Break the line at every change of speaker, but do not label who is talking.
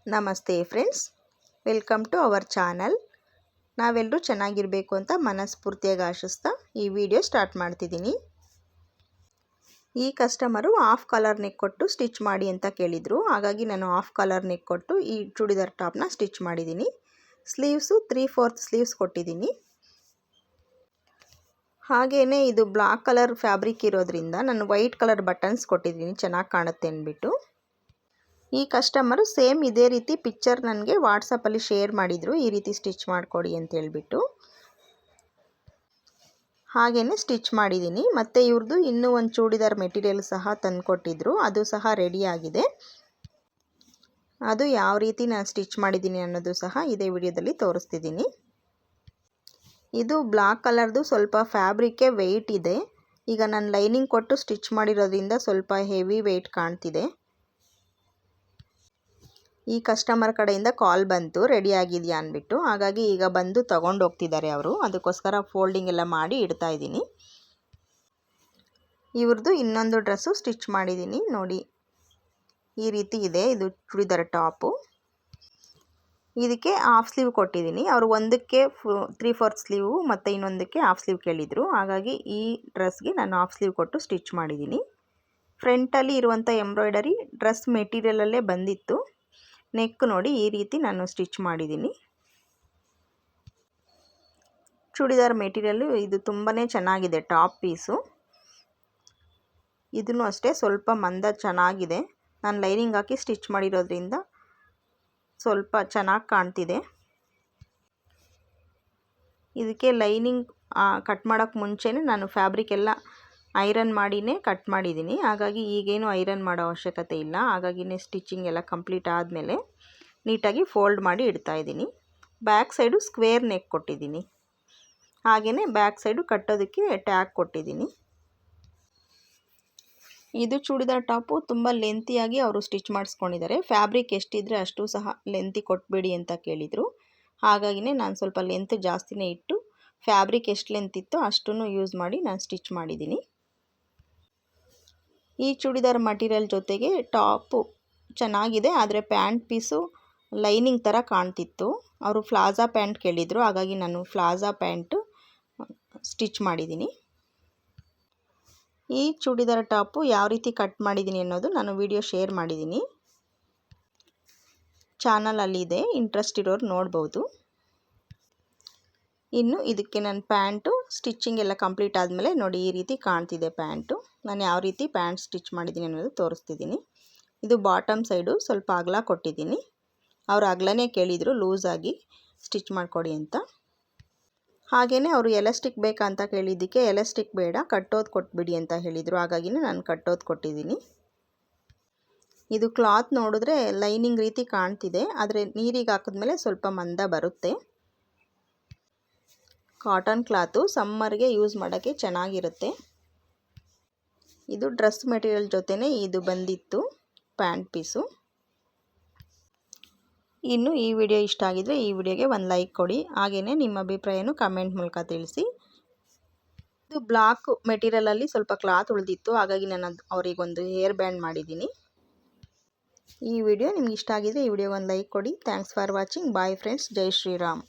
ನಮಸ್ತೆ friends, welcome to our channel. ನಾವೆಲ್ಲರೂ ಚೆನ್ನಾಗಿರಬೇಕು ಅಂತ ಮನಸ್ಫೂರ್ತಿಯಾಗಿ ಆಶಿಸ್ತಾ ಈ ವಿಡಿಯೋ ಸ್ಟಾರ್ಟ್ ಮಾಡ್ತಿದ್ದೀನಿ. ಈ ಕಸ್ಟಮರು ಹಾಫ್ ಕಾಲರ್ ನೆಕ್ ಕೊಟ್ಟು ಸ್ಟಿಚ್ ಮಾಡಿ ಅಂತ ಕೇಳಿದರು. ಹಾಗಾಗಿ ನಾನು ಹಾಫ್ ಕಾಲರ್ ನೆಕ್ ಕೊಟ್ಟು ಈ ಚೂಡಿದಾರ್ ಟಾಪ್ನ ಸ್ಟಿಚ್ ಮಾಡಿದ್ದೀನಿ. ಸ್ಲೀವ್ಸು 3/4 ಸ್ಲೀವ್ಸ್ ಕೊಟ್ಟಿದ್ದೀನಿ. ಹಾಗೆಯೇ ಇದು ಬ್ಲಾಕ್ ಕಲರ್ ಫ್ಯಾಬ್ರಿಕ್ ಇರೋದ್ರಿಂದ ನಾನು ವೈಟ್ ಕಲರ್ ಬಟನ್ಸ್ ಕೊಟ್ಟಿದ್ದೀನಿ, ಚೆನ್ನಾಗಿ ಕಾಣುತ್ತೆ ಅಂದ್ಬಿಟ್ಟು. ಈ ಕಸ್ಟಮರು ಸೇಮ್ ಇದೇ ರೀತಿ ಪಿಕ್ಚರ್ ನನಗೆ ವಾಟ್ಸಪ್ಪಲ್ಲಿ ಶೇರ್ ಮಾಡಿದರು, ಈ ರೀತಿ ಸ್ಟಿಚ್ ಮಾಡಿಕೊಡಿ ಅಂತ ಹೇಳ್ಬಿಟ್ಟು. ಹಾಗೆಯೇ ಸ್ಟಿಚ್ ಮಾಡಿದ್ದೀನಿ. ಮತ್ತು ಇವ್ರದ್ದು ಇನ್ನೂ ಒಂದು ಚೂಡಿದಾರ್ ಮೆಟೀರಿಯಲ್ ಸಹ ತಂದುಕೊಟ್ಟಿದ್ರು, ಅದು ಸಹ ರೆಡಿಯಾಗಿದೆ. ಅದು ಯಾವ ರೀತಿ ನಾನು ಸ್ಟಿಚ್ ಮಾಡಿದ್ದೀನಿ ಅನ್ನೋದು ಸಹ ಇದೇ ವಿಡಿಯೋದಲ್ಲಿ ತೋರಿಸ್ತಿದ್ದೀನಿ. ಇದು ಬ್ಲಾಕ್ ಕಲರ್ದು ಸ್ವಲ್ಪ ಫ್ಯಾಬ್ರಿಕ್ಕೇ ವೆಯ್ಟ್ ಇದೆ. ಈಗ ನಾನು ಲೈನಿಂಗ್ ಕೊಟ್ಟು ಸ್ಟಿಚ್ ಮಾಡಿರೋದ್ರಿಂದ ಸ್ವಲ್ಪ ಹೆವಿ ವೆಯ್ಟ್ ಕಾಣ್ತಿದೆ. ಈ ಕಸ್ಟಮರ್ ಕಡೆಯಿಂದ ಕಾಲ್ ಬಂತು ರೆಡಿ ಆಗಿದೆಯಾ ಅಂದ್ಬಿಟ್ಟು. ಹಾಗಾಗಿ ಈಗ ಬಂದು ತೊಗೊಂಡು ಹೋಗ್ತಿದ್ದಾರೆ ಅವರು. ಅದಕ್ಕೋಸ್ಕರ ಫೋಲ್ಡಿಂಗ್ ಎಲ್ಲ ಮಾಡಿ ಇಡ್ತಾ ಇದ್ದೀನಿ. ಇವ್ರದ್ದು ಇನ್ನೊಂದು ಡ್ರೆಸ್ಸು ಸ್ಟಿಚ್ ಮಾಡಿದ್ದೀನಿ ನೋಡಿ, ಈ ರೀತಿ ಇದೆ. ಇದು ಚೂಡಿದಾರ್ ಟಾಪು. ಇದಕ್ಕೆ ಹಾಫ್ ಸ್ಲೀವ್ ಕೊಟ್ಟಿದ್ದೀನಿ. ಅವರು ಒಂದಕ್ಕೆ 3/4 ಸ್ಲೀವು ಮತ್ತು ಇನ್ನೊಂದಕ್ಕೆ ಹಾಫ್ ಸ್ಲೀವ್ ಕೇಳಿದರು. ಹಾಗಾಗಿ ಈ ಡ್ರೆಸ್ಗೆ ನಾನು ಹಾಫ್ ಸ್ಲೀವ್ ಕೊಟ್ಟು ಸ್ಟಿಚ್ ಮಾಡಿದ್ದೀನಿ. ಫ್ರಂಟಲ್ಲಿ ಇರುವಂಥ ಎಂಬ್ರಾಯ್ಡರಿ ಡ್ರೆಸ್ ಮೆಟೀರಿಯಲಲ್ಲೇ ಬಂದಿತ್ತು. ನೆಕ್ ನೋಡಿ ಈ ರೀತಿ ನಾನು ಸ್ಟಿಚ್ ಮಾಡಿದ್ದೀನಿ. ಚೂಡಿದಾರ್ ಮೆಟೀರಿಯಲ್ಲು ಇದು ತುಂಬಾ ಚೆನ್ನಾಗಿದೆ ಟಾಪ್ ಪೀಸು. ಇದನ್ನು ಅಷ್ಟೇ ಸ್ವಲ್ಪ ಮಂದ ಚೆನ್ನಾಗಿದೆ. ನಾನು ಲೈನಿಂಗ್ ಹಾಕಿ ಸ್ಟಿಚ್ ಮಾಡಿರೋದ್ರಿಂದ ಸ್ವಲ್ಪ ಚೆನ್ನಾಗಿ ಕಾಣ್ತಿದೆ. ಇದಕ್ಕೆ ಲೈನಿಂಗ್ ಕಟ್ ಮಾಡೋಕ್ಕೆ ಮುಂಚೆನೇ ನಾನು ಫ್ಯಾಬ್ರಿಕ್ ಎಲ್ಲ ಐರನ್ ಮಾಡಿನೇ ಕಟ್ ಮಾಡಿದ್ದೀನಿ. ಹಾಗಾಗಿ ಈಗೇನು ಐರನ್ ಮಾಡೋ ಅವಶ್ಯಕತೆ ಇಲ್ಲ. ಹಾಗಾಗಿನೇ ಸ್ಟಿಚಿಂಗ್ ಎಲ್ಲ ಕಂಪ್ಲೀಟ್ ಆದಮೇಲೆ ನೀಟಾಗಿ ಫೋಲ್ಡ್ ಮಾಡಿ ಇಡ್ತಾ ಇದ್ದೀನಿ. ಬ್ಯಾಕ್ ಸೈಡು ಸ್ಕ್ವೇರ್ ನೆಕ್ ಕೊಟ್ಟಿದ್ದೀನಿ. ಹಾಗೆಯೇ ಬ್ಯಾಕ್ ಸೈಡು ಕಟ್ಟೋದಕ್ಕೆ ಟ್ಯಾಗ್ ಕೊಟ್ಟಿದ್ದೀನಿ. ಇದು ಚೂಡಿದಾರ್ ಟಾಪು ತುಂಬ ಲೆಂತಿಯಾಗಿ ಅವರು ಸ್ಟಿಚ್ ಮಾಡಿಸ್ಕೊಂಡಿದ್ದಾರೆ. ಫ್ಯಾಬ್ರಿಕ್ ಎಷ್ಟಿದ್ರೆ ಅಷ್ಟು ಸಹ ಲೆಂತಿ ಕೊಟ್ಬಿಡಿ ಅಂತ ಕೇಳಿದರು. ಹಾಗಾಗಿನೇ ನಾನು ಸ್ವಲ್ಪ ಲೆಂತ್ ಜಾಸ್ತಿನೇ ಇಟ್ಟು ಫ್ಯಾಬ್ರಿಕ್ ಎಷ್ಟು ಲೆಂತ್ ಇತ್ತೋ ಅಷ್ಟನ್ನು ಯೂಸ್ ಮಾಡಿ ನಾನು ಸ್ಟಿಚ್ ಮಾಡಿದ್ದೀನಿ. ಈ ಚೂಡಿದಾರ್ ಮಟೀರಿಯಲ್ ಜೊತೆಗೆ ಟಾಪು ಚೆನ್ನಾಗಿದೆ, ಆದರೆ ಪ್ಯಾಂಟ್ ಪೀಸು ಲೈನಿಂಗ್ ಥರ ಕಾಣ್ತಿತ್ತು. ಅವರು ಪ್ಲಾಜಾ ಪ್ಯಾಂಟ್ ಕೇಳಿದರು, ಹಾಗಾಗಿ ನಾನು ಪ್ಲಾಜಾ ಪ್ಯಾಂಟು ಸ್ಟಿಚ್ ಮಾಡಿದ್ದೀನಿ. ಈ ಚೂಡಿದಾರ್ ಟಾಪು ಯಾವ ರೀತಿ ಕಟ್ ಮಾಡಿದ್ದೀನಿ ಅನ್ನೋದು ನಾನು ವಿಡಿಯೋ ಶೇರ್ ಮಾಡಿದ್ದೀನಿ, ಚಾನಲಲ್ಲಿದೆ. ಇಂಟ್ರೆಸ್ಟ್ ಇರೋರು ನೋಡ್ಬೋದು. ಇನ್ನು ಇದಕ್ಕೆ ನಾನು ಪ್ಯಾಂಟು ಸ್ಟಿಚಿಂಗ್ ಎಲ್ಲ ಕಂಪ್ಲೀಟ್ ಆದಮೇಲೆ ನೋಡಿ ಈ ರೀತಿ ಕಾಣ್ತಿದೆ ಪ್ಯಾಂಟು. ನಾನು ಯಾವ ರೀತಿ ಪ್ಯಾಂಟ್ ಸ್ಟಿಚ್ ಮಾಡಿದ್ದೀನಿ ಅನ್ನೋದು ತೋರಿಸ್ತಿದ್ದೀನಿ. ಇದು ಬಾಟಮ್ ಸೈಡು ಸ್ವಲ್ಪ ಅಗಲ ಕೊಟ್ಟಿದ್ದೀನಿ. ಅವರು ಅಗಲನೇ ಕೇಳಿದರು, ಲೂಸಾಗಿ ಸ್ಟಿಚ್ ಮಾಡಿಕೊಡಿ ಅಂತ. ಹಾಗೆಯೇ ಅವರು ಎಲಾಸ್ಟಿಕ್ ಬೇಕಾ ಅಂತ ಕೇಳಿದ್ದಕ್ಕೆ ಎಲಾಸ್ಟಿಕ್ ಬೇಡ, ಕಟ್ಟೋದು ಕೊಟ್ಬಿಡಿ ಅಂತ ಹೇಳಿದರು. ಹಾಗಾಗಿನೇ ನಾನು ಕಟ್ಟೋದು ಕೊಟ್ಟಿದ್ದೀನಿ. ಇದು ಕ್ಲಾತ್ ನೋಡಿದ್ರೆ ಲೈನಿಂಗ್ ರೀತಿ ಕಾಣ್ತಿದೆ, ಆದರೆ ನೀರಿಗೆ ಹಾಕಿದ್ಮೇಲೆ ಸ್ವಲ್ಪ ಮಂದ ಬರುತ್ತೆ. ಕಾಟನ್ ಕ್ಲಾತು ಸಮ್ಮರ್ಗೆ ಯೂಸ್ ಮಾಡೋಕ್ಕೆ ಚೆನ್ನಾಗಿರುತ್ತೆ. ಇದು ಡ್ರೆಸ್ ಮೆಟೀರಿಯಲ್ ಜೊತೆನೇ ಇದು ಬಂದಿತ್ತು ಪ್ಯಾಂಟ್ ಪೀಸು. ಇನ್ನು ಈ ವಿಡಿಯೋ ಇಷ್ಟ ಆಗಿದರೆ ಈ ವಿಡಿಯೋಗೆ ಒಂದು ಲೈಕ್ ಕೊಡಿ. ಹಾಗೆಯೇ ನಿಮ್ಮ ಅಭಿಪ್ರಾಯನೂ ಕಮೆಂಟ್ ಮೂಲಕ ತಿಳಿಸಿ. ಇದು ಬ್ಲಾಕ್ ಮೆಟೀರಿಯಲಲ್ಲಿ ಸ್ವಲ್ಪ ಕ್ಲಾತ್ ಉಳಿದಿತ್ತು, ಹಾಗಾಗಿ ನಾನು ಅವರಿಗೊಂದು ಹೇರ್ ಬ್ಯಾಂಡ್ ಮಾಡಿದ್ದೀನಿ. ಈ ವಿಡಿಯೋ ನಿಮ್ಗೆ ಇಷ್ಟ ಆಗಿದರೆ ಈ ವಿಡಿಯೋಗೆ ಒಂದು ಲೈಕ್ ಕೊಡಿ. Thanks for watching. Bye friends. ಜೈ ಶ್ರೀರಾಮ್.